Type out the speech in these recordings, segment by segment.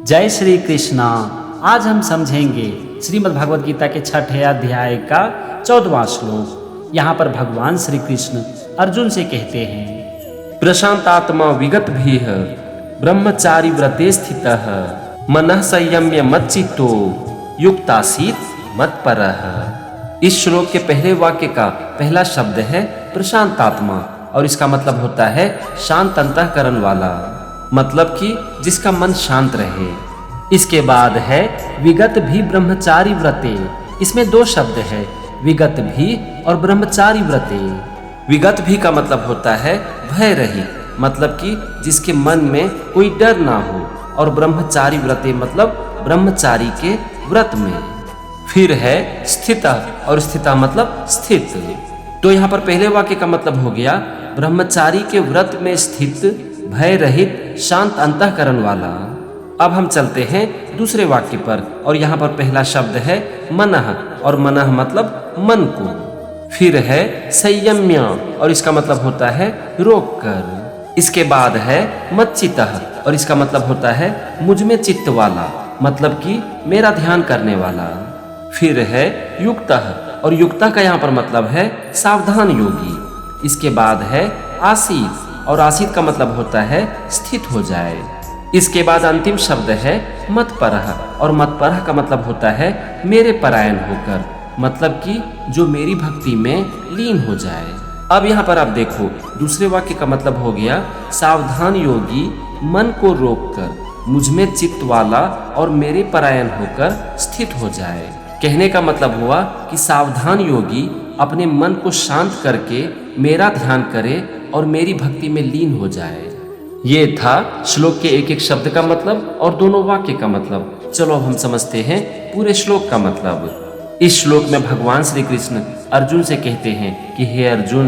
जय श्री कृष्णा। आज हम समझेंगे श्रीमद् भगवद गीता के 6ठे अध्याय का 14वां श्लोक। यहाँ पर भगवान श्री कृष्ण अर्जुन से कहते हैं, प्रशांतात्मा विगत भी ब्रह्मचारी व्रते स्थित मनः संयम्य मच्चित्तो युक्तासीत मत्परः। इस श्लोक के पहले वाक्य का पहला शब्द है प्रशांतात्मा और इसका मतलब होता है शांत अंतःकरण वाला, मतलब कि जिसका मन शांत रहे। इसके बाद है विगत भी ब्रह्मचारी व्रते। इसमें दो शब्द है, विगत भी और ब्रह्मचारी व्रते। विगत भी का मतलब होता है भय रहित, मतलब कि जिसके मन में कोई डर ना हो, और ब्रह्मचारी व्रते मतलब ब्रह्मचारी के व्रत में। फिर है स्थित, और स्थिता मतलब स्थित। तो यहाँ पर पहले वाक्य का मतलब हो गया ब्रह्मचारी के व्रत में स्थित, भय रहित, शांत अंतःकरण वाला। अब हम चलते हैं दूसरे वाक्य पर, और यहाँ पर पहला शब्द है मनः, और मनः मतलब मन को। फिर है संयम्य, और इसका मतलब होता है रोक कर। इसके बाद है मच्चितः, और इसका मतलब होता है मुझ में चित्त वाला, मतलब कि मेरा ध्यान करने वाला। फिर है युक्तः, और युक्तः का यहाँ पर मतलब है सावधान योगी। इसके बाद है आसीत, और आसीत का मतलब होता है स्थित हो जाए। इसके बाद अंतिम शब्द है मतपरः, और मतपरः का मतलब होता है मेरे परायण होकर, मतलब कि जो मेरी भक्ति में लीन हो जाए। अब यहाँ पर आप देखो, दूसरे वाक्य का मतलब हो गया सावधान योगी मन को रोककर मुझ में चित्त वाला और मेरे परायण होकर स्थित हो जाए। कहने का मतलब हुआ कि सावधान योगी अपने मन को शांत करके मेरा ध्यान करे और मेरी भक्ति में लीन हो जाए। ये था श्लोक के एक एक शब्द का मतलब और दोनों वाक्य का मतलब। चलो अब हम समझते हैं पूरे श्लोक का मतलब। इस श्लोक में भगवान श्री कृष्ण अर्जुन से कहते हैं कि हे अर्जुन,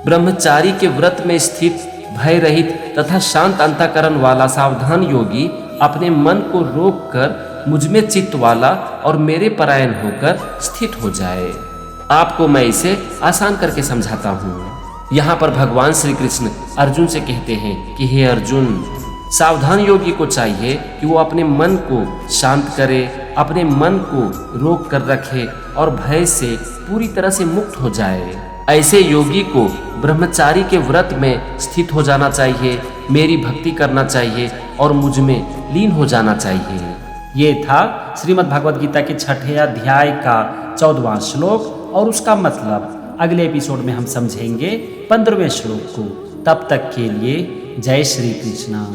ब्रह्मचारी के व्रत में स्थित, भय रहित तथा शांत अंतःकरण वाला सावधान योगी अपने मन को रोक कर मुझ में चित्त वाला और मेरे परायण होकर स्थित हो जाए। आपको मैं इसे आसान करके समझाता हूँ। यहाँ पर भगवान श्री कृष्ण अर्जुन से कहते हैं कि हे अर्जुन, सावधान योगी को चाहिए कि वो अपने मन को शांत करे, अपने मन को रोक कर रखे और भय से पूरी तरह से मुक्त हो जाए। ऐसे योगी को ब्रह्मचारी के व्रत में स्थित हो जाना चाहिए, मेरी भक्ति करना चाहिए और मुझ में लीन हो जाना चाहिए। ये था श्रीमद् भगवद गीता के 6ठे अध्याय का 14वां श्लोक और उसका मतलब। अगले एपिसोड में हम समझेंगे 15वें श्लोक को। तब तक के लिए जय श्री कृष्णा।